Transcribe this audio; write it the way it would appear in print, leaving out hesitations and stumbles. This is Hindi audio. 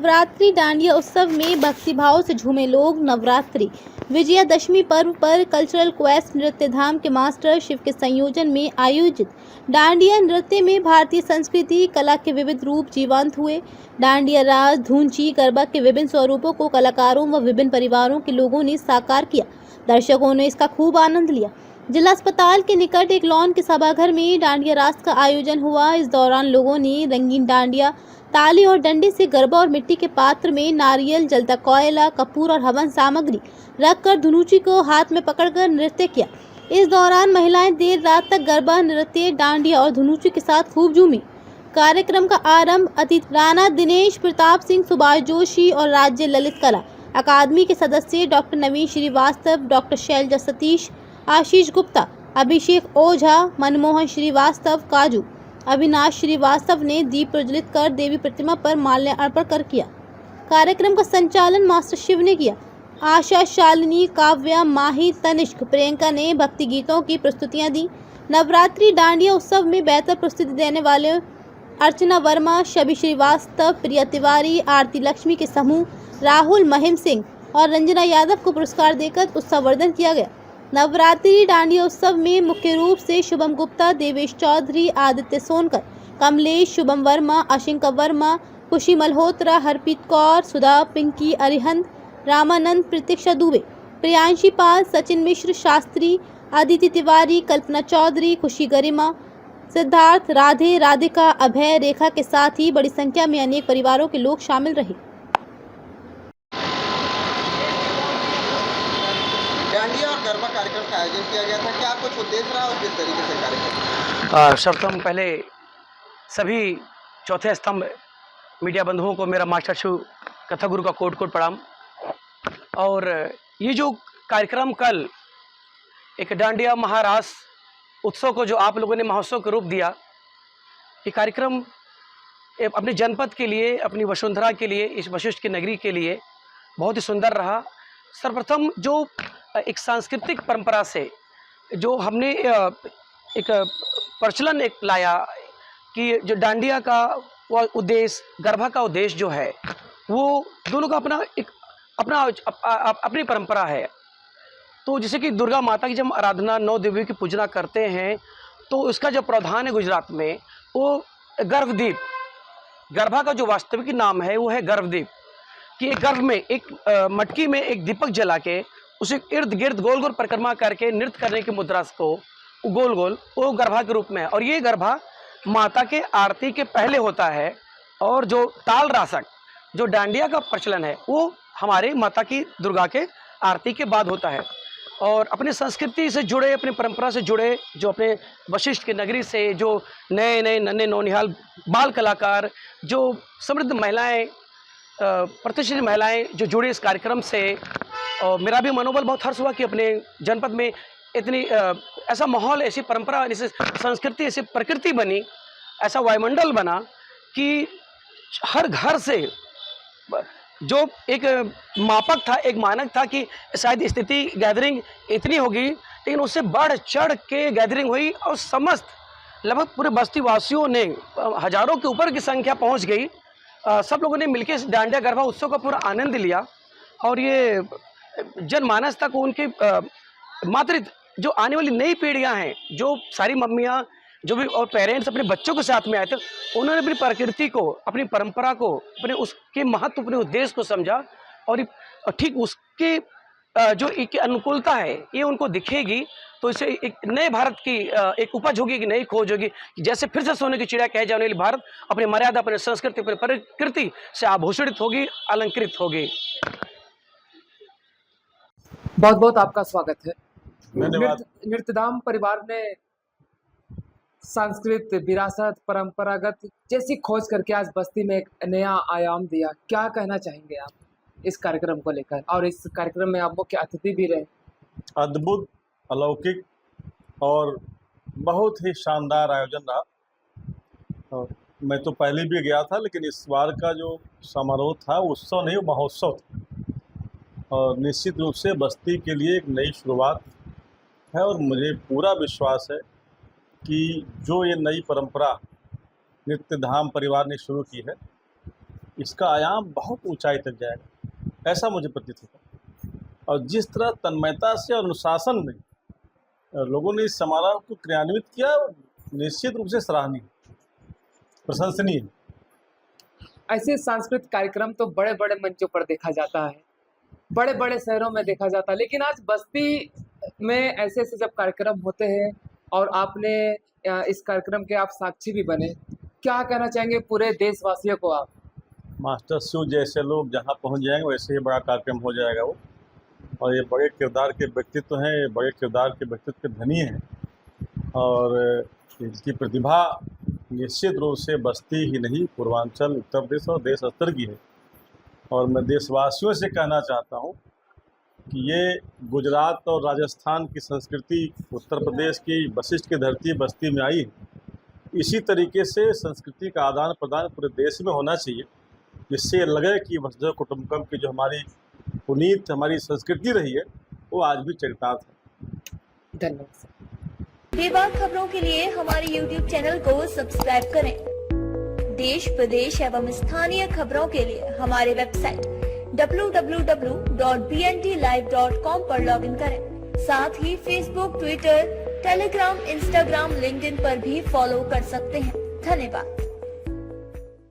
नवरात्रि डांडिया उत्सव में भक्तिभाव से झूमे लोग। नवरात्रि विजयादशमी पर्व पर कल्चरल क्वेस्ट नृत्य धाम के मास्टर शिव के संयोजन में आयोजित डांडिया नृत्य में भारतीय संस्कृति कला के विविध रूप जीवंत हुए। डांडिया रास, धूंची, गरबा के विभिन्न स्वरूपों को कलाकारों व विभिन्न परिवारों के लोगों ने साकार किया। दर्शकों ने इसका खूब आनंद लिया। जिला अस्पताल के निकट एक लॉन के सभाघर में डांडिया रास का आयोजन हुआ। इस दौरान लोगों ने रंगीन डांडिया, ताली और डंडे से गरबा और मिट्टी के पात्र में नारियल, जलता कोयला, कपूर और हवन सामग्री रखकर धुनुची को हाथ में पकड़कर नृत्य किया। इस दौरान महिलाएं देर रात तक गरबा नृत्य, डांडिया और धुनुची के साथ खूब झूमी। कार्यक्रम का आरंभ अतिथि राणा दिनेश प्रताप सिंह, सुभाष जोशी और राज्य ललित कला अकादमी के सदस्य डॉक्टर नवीन श्रीवास्तव, डॉक्टर शैलजा सतीश, आशीष गुप्ता, अभिषेक ओझा, मनमोहन श्रीवास्तव, काजू अविनाश श्रीवास्तव ने दीप प्रज्वलित कर देवी प्रतिमा पर माल्यार्पण कर किया। कार्यक्रम का संचालन मास्टर शिव ने किया। आशा, शालिनी, काव्या, माही, तनिष्क, प्रियंका ने भक्ति गीतों की प्रस्तुतियां दी। नवरात्रि डांडिया उत्सव में बेहतर प्रस्तुति देने वाले अर्चना वर्मा, शबी श्रीवास्तव, प्रिया तिवारी, आरती लक्ष्मी के समूह, राहुल महिम सिंह और रंजना यादव को पुरस्कार देकर उत्सववर्धन किया गया। नवरात्रि डांडिया उत्सव में मुख्य रूप से शुभम गुप्ता, देवेश चौधरी, आदित्य सोनकर, कमलेश, शुभम वर्मा, अशिंका वर्मा, खुशी मल्होत्रा, हरप्रीत कौर, सुधा, पिंकी अरिहंत, रामानंद, प्रतीक्षा दुबे, प्रियांशी पाल, सचिन मिश्र, शास्त्री, अदिति तिवारी, कल्पना चौधरी, खुशी गरिमा, सिद्धार्थ, राधे, राधिका, अभय, रेखा के साथ ही बड़ी संख्या में अनेक परिवारों के लोग शामिल रहे। डांडिया और गरबा कार्यक्रम का आयोजन किया गया था, क्या कुछ उद्देश्य रहा और किस तरीके से कार्यक्रम? सर्वप्रथम पहले सभी चौथे स्तंभ मीडिया बंधुओं को मेरा मास्टर शिव कथा गुरु का कोट कोट प्रणाम। और ये जो कार्यक्रम कल एक डांडिया महारास उत्सव को जो आप लोगों ने महोत्सव का रूप दिया, ये कार्यक्रम अपने जनपद के लिए, अपनी वसुंधरा के लिए, इस वशिष्ठ की नगरी के लिए बहुत ही सुंदर रहा। सर्वप्रथम जो एक सांस्कृतिक परंपरा से जो हमने एक प्रचलन एक लाया कि जो डांडिया का वो उद्देश्य, गरबा का उद्देश्य जो है, वो दोनों का अपनी परंपरा है। तो जैसे कि दुर्गा माता की जब आराधना, 9 देवियों की पूजना करते हैं, तो उसका जो प्रावधान है गुजरात में, वो गर्भदीप, गरबा का जो वास्तविक नाम है वो है गर्भदीप, कि एक गर्भ में एक मटकी में एक दीपक जला के उसे इर्द गिर्द गोल गोल परिक्रमा करके नृत्य करने की मुद्रा को गोल गोल वो गरबा के रूप में है। और ये गरबा माता के आरती के पहले होता है। और जो ताल रासक, जो डांडिया का प्रचलन है, वो हमारे माता की दुर्गा के आरती के बाद होता है। और अपनी संस्कृति से जुड़े, अपनी परंपरा से जुड़े, जो अपने वशिष्ठ की नगरी से जो नए नए नन्हे नौनिहाल बाल कलाकार, जो समृद्ध महिलाएं, प्रतिष्ठित महिलाएं जो जुड़े इस कार्यक्रम से, और मेरा भी मनोबल बहुत हर्ष हुआ कि अपने जनपद में इतनी ऐसा माहौल, ऐसी परंपरा, ऐसी संस्कृति, ऐसी प्रकृति बनी, ऐसा वायुमंडल बना कि हर घर से जो एक मापक था, एक मानक था कि शायद स्थिति गैदरिंग इतनी होगी, लेकिन उससे बढ़ चढ़ के गैदरिंग हुई और समस्त लगभग पूरे बस्ती वासियों ने, हजारों के ऊपर की संख्या पहुंच गई। सब लोगों ने मिलकर इस डांडिया गरबा उत्सव का पूरा आनंद लिया। और ये जनमानस तक उनके मातृ जो आने वाली नई पीढ़ियां हैं, जो सारी मम्मियां जो भी और पेरेंट्स अपने बच्चों के साथ में आए थे, उन्होंने अपनी प्रकृति को, अपनी परंपरा को, अपने उसके महत्व, अपने उद्देश्य को समझा। और ठीक उसके जो एक अनुकूलता है ये उनको दिखेगी, तो इसे एक नए भारत की एक उपज होगी, कि नई खोज होगी, जैसे फिर से सोने की चिड़िया कहे जाने वाली भारत अपनी मर्यादा, अपने संस्कृति, अपनी प्रकृति से आभूषित होगी, अलंकृत होगी। बहुत बहुत आपका स्वागत है। धन्यवाद। नृत्यधाम परिवार ने संस्कृत, विरासत, परंपरागत जैसी खोज करके आज बस्ती में एक नया आयाम दिया। क्या कहना चाहेंगे आप इस कार्यक्रम को लेकर? और इस कार्यक्रम में आप मुख्य अतिथि भी रहे। अद्भुत, अलौकिक और बहुत ही शानदार आयोजन रहा। और मैं तो पहले भी गया था, लेकिन इस बार का जो समारोह था, उत्सव नहीं, महोत्सव था। और निश्चित रूप से बस्ती के लिए एक नई शुरुआत है। और मुझे पूरा विश्वास है कि जो ये नई परंपरा नृत्यधाम परिवार ने शुरू की है, इसका आयाम बहुत ऊंचाई तक जाएगा, ऐसा मुझे प्रतीत होता। और जिस तरह तन्मयता से और अनुशासन में लोगों ने इस समारोह को क्रियान्वित किया, निश्चित रूप से सराहनीय, प्रशंसनीय। ऐसे सांस्कृतिक कार्यक्रम तो बड़े बड़े मंचों पर देखा जाता है, बड़े बड़े शहरों में देखा जाता है, लेकिन आज बस्ती में ऐसे ऐसे जब कार्यक्रम होते हैं और आपने इस कार्यक्रम के आप साक्षी भी बने, क्या कहना चाहेंगे पूरे देशवासियों को आप? मास्टर शिव जैसे लोग जहाँ पहुँच जाएंगे वैसे ही बड़ा कार्यक्रम हो जाएगा वो। और ये बड़े किरदार के व्यक्तित्व हैं, ये बड़े किरदार के व्यक्तित्व के धनी हैं और इनकी प्रतिभा निश्चित रूप से बस्ती ही नहीं, पूर्वांचल, उत्तर प्रदेश और देश स्तर की है। और मैं देशवासियों से कहना चाहता हूँ कि ये गुजरात और राजस्थान की संस्कृति उत्तर प्रदेश की वशिष्ठ की धरती बस्ती में आई है। इसी तरीके से संस्कृति का आदान प्रदान पूरे देश में होना चाहिए, जिससे लगे कि वसुधैव कुटुंबकम की जो हमारी पुनीत हमारी संस्कृति रही है वो आज भी चरितार्थ है। धन्यवाद। बेबाक खबरों के लिए हमारे YouTube चैनल को सब्सक्राइब करें। देश प्रदेश एवं स्थानीय खबरों के लिए हमारे वेबसाइट www.bntlive.com पर लॉगिन करें। साथ ही Facebook, Twitter, Telegram, Instagram, LinkedIn पर भी फॉलो कर सकते हैं। धन्यवाद।